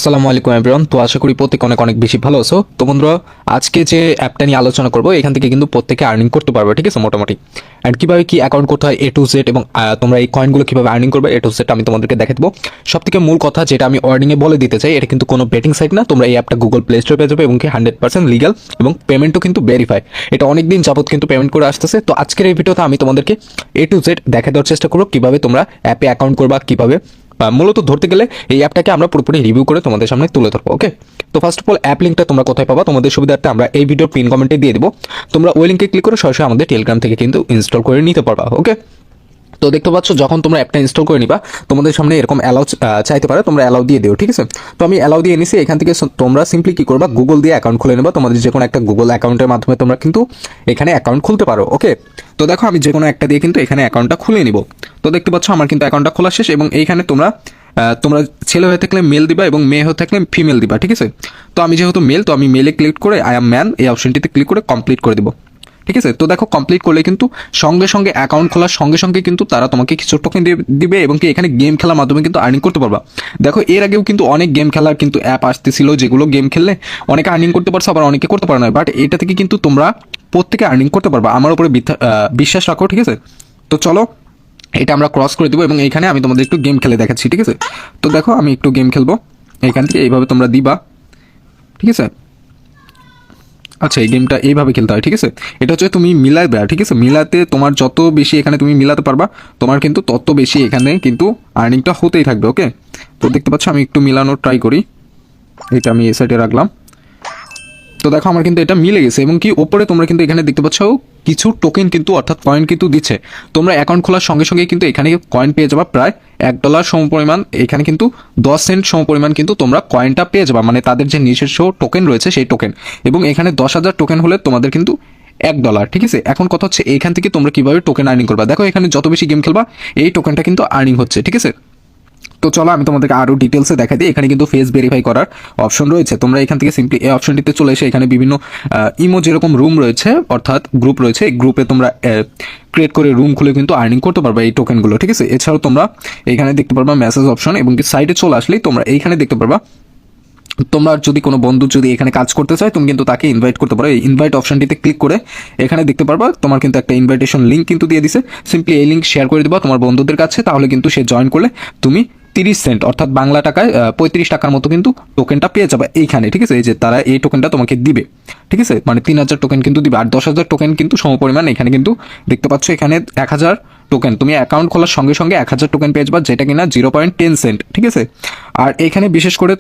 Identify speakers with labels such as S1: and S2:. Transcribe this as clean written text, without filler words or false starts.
S1: আসসালামু আলাইকুম এভরিওয়ান। তো আশা করি প্রত্যেকে অনেক অনেক বেশি ভালো আছো। তো বন্ধুরা, আজকে যে অ্যাপটা নিয়ে আলোচনা করবো এখান থেকে কিন্তু প্রত্যেকে আর্নিং করতে পারবে, ঠিক আছে, মোটামুটি। অ্যান্ড কিভাবে কি অ্যাকাউন্ট করতে হয় A to Z, এবং তোমরা এই কয়েনগুলো কিভাবে আর্নিং করবে A to Z আমি তোমাদেরকে দেখে দেবো। সব থেকে মূল কথা যেটা আমি ওয়ার্ডিংয়ে বলে দিতে চাই, এটা কিন্তু কোনো বেটিং সাইট না। তোমরা এই অ্যাপটা গুগল প্লে স্টোরে পেয়ে যাবে এবং কি 100% লিগাল, এবং পেমেন্টও কিন্তু ভেরিফাই। এটা অনেক দিন যাবত কিন্তু পেমেন্ট করে আসতেছে। তো আজকের এই ভিডিওতে আমি তোমাদেরকে A to Z দেখে দেওয়ার চেষ্টা করবো কিভাবে তোমরা অ্যাপে অ্যাকাউন্ট করবা, কিভাবে মূলত ধরতে গেলে এই অ্যাপটাকে আমরা পুরোপুরি রিভিউ করে তোমাদের সামনে তুলে ধরবো। ওকে, তো ফার্স্ট অফ অল অ্যাপ লিঙ্কটা তোমরা কোথায় পাবা, তোমাদের সুবিধার্থে আমরা এই ভিডিওর পিন কমেন্টে দিয়ে দেবো। তোমরা ওই লিঙ্কে ক্লিক করে সরাসরি আমাদের টেলিগ্রাম থেকে কিন্তু ইনস্টল করে নিতে পারবা। ওকে, তো দেখতে পাচ্ছ যখন তোমরা অ্যাপটা ইনস্টল করে নিবা তোমাদের সামনে এরকম অ্যালাউ চাইতে পারে, তোমরা অ্যালাউ দিয়ে দিও, ঠিক আছে। তো আমি অ্যালাউ দিয়ে নিছি। এখান থেকে তোমরা সিম্পলি কি করবা, গুগল দিয়ে অ্যাকাউন্ট খুলে নেবা। তোমাদের যে কোনো একটা গুগল অ্যাকাউন্টের মাধ্যমে তোমরা কিন্তু এখানে অ্যাকাউন্ট খুলতে পারো। ওকে, তো দেখো আমি যে কোনো একটা দিয়ে কিন্তু এখানে অ্যাকাউন্টটা খুলে নিব। তো দেখতে পাচ্ছ আমার কিন্তু অ্যাকাউন্টটা খোলা শেষ, এবং এইখানে তোমরা ছেলে হয়ে থাকলে মেল দিবা এবং মেয়ে হয়ে থাকলে ফিমেল দিবা, ঠিক আছে। তো আমি যেহেতু মেল, তো আমি মেলে ক্লিক করে আই অ্যাম ম্যান এই অপশনটিতে ক্লিক করে কমপ্লিট করে দিব, ঠিক আছে। তো দেখো কমপ্লিট করলে কিন্তু সঙ্গে সঙ্গে অ্যাকাউন্ট খোলার সঙ্গে সঙ্গে কিন্তু তারা তোমাকে কিছু টোকেন দিবে, এবং কি এখানে গেম খেলার মাধ্যমে কিন্তু আর্নিং করতে পারবা। দেখো এর আগেও কিন্তু অনেক গেম খেলার কিন্তু অ্যাপ আসতেছিল, যেগুলো গেম খেললে অনেকে আর্নিং করতে পারছো, আবার অনেকে করতে পারে না। বাট এটা থেকে কিন্তু তোমরা প্রত্যেকে আর্নিং করতে পারবা, আমার উপরে বিশ্বাস রাখো, ঠিক আছে। তো চলো এটা আমরা ক্রস করে দেবো, এবং এইখানে আমি তোমাদের একটু গেম খেলে দেখাচ্ছি, ঠিক আছে। তো দেখো আমি একটু গেম খেলবো, এইখান থেকে এইভাবে তোমরা দিবা, ঠিক আছে। আচ্ছা, এই গেমটা এইভাবে খেলতে হয়, ঠিক আছে। এটা হচ্ছে তুমি মিলাবে, ঠিক আছে। মিলাতে তোমার যত বেশি এখানে তুমি মিলাতে পারবা, তোমার কিন্তু তত বেশি এখানে কিন্তু আর্নিংটা হতেই থাকবে। ওকে, তো দেখতে পাচ্ছ আমি একটু মিলানোর ট্রাই করি। এটা আমি এই সাইডে রাখলাম। তো দেখো আমার কিন্তু এটা মিলে গেছে, এবং কি ওপরে তোমরা কিন্তু এখানে দেখতে পাচ্ছ কিছু টোকেন কিন্তু অর্থাৎ কয়েন কিন্তু দিচ্ছে। তোমরা অ্যাকাউন্ট খোলার সঙ্গে সঙ্গে কিন্তু এখানে কয়েন পেয়ে যাবা প্রায় $1 সমপরিমাণ, এখানে কিন্তু 10 সেন্ট সমপরিমাণ কিন্তু তোমরা কয়েনটা পেয়ে যাবা, মানে তাদের যে নিজস্ব টোকেন রয়েছে সেই টোকেন। এবং এখানে 10,000 টোকেন হলে তোমাদের কিন্তু $1, ঠিক আছে। এখন কথা হচ্ছে এখান থেকে তোমরা কিভাবে টোকেন আর্নিং করবা। দেখো এখানে যত বেশি গেম খেলবা এই টোকেনটা কিন্তু আর্নিং হচ্ছে, ঠিক আছে। তো চলো আমি তোমাদেরকে আরও ডিটেলসে দেখাই দিই। এখানে কিন্তু ফেস ভেরিফাই করার অপশন রয়েছে। তোমরা এখান থেকে সিম্পলি এই অপশনটিতে চলে এসে এখানে বিভিন্ন ইমো যেরকম রুম রয়েছে অর্থাৎ গ্রুপ রয়েছে, এই গ্রুপে তোমরা ক্রিয়েট করে রুম খুলে কিন্তু আর্নিং করতে পারবে এই টোকেনগুলো, ঠিক আছে। এছাড়াও তোমরা এখানে দেখতে পারবা মেসেজ অপশন, এবং কি সাইটে চলে আসলেই তোমরা এইখানে দেখতে পারবা তোমরা যদি কোনো বন্ধু যদি এখানে কাজ করতে চায় তুমি কিন্তু তাকে ইনভাইট করতে পারো। এই ইনভাইট অপশনটিতে ক্লিক করে এখানে দেখতে পারবা তোমার কিন্তু একটা ইনভাইটেশন লিঙ্ক কিন্তু দিয়ে দিছে। সিম্পলি এই লিঙ্ক শেয়ার করে দেবা তোমার বন্ধুদের কাছে, তাহলে কিন্তু সে জয়েন করলে তুমি 30 সেন্ট অর্থাৎ বাংলা টাকায় 35 টাকার মতো কিন্তু টোকেনটা পেয়ে যাবে এইখানে, ঠিক আছে। এই যে তারা এই টোকেনটা তোমাকে দিবে, ঠিক আছে, মানে 3000 টোকেন কিন্তু দিবে, আর 10,000 টোকেন কিন্তু সমপরিমাণ এখানে কিন্তু দেখতে পাচ্ছ। এখানে 1000 টোকেন তুমি অ্যাকাউন্ট খোলার সঙ্গে সঙ্গে 1000 টোকেন পেয়ে যাবা, যেটা কিনা 0.10 সেন্ট, ঠিক আছে। আর এখানে বিশেষ করে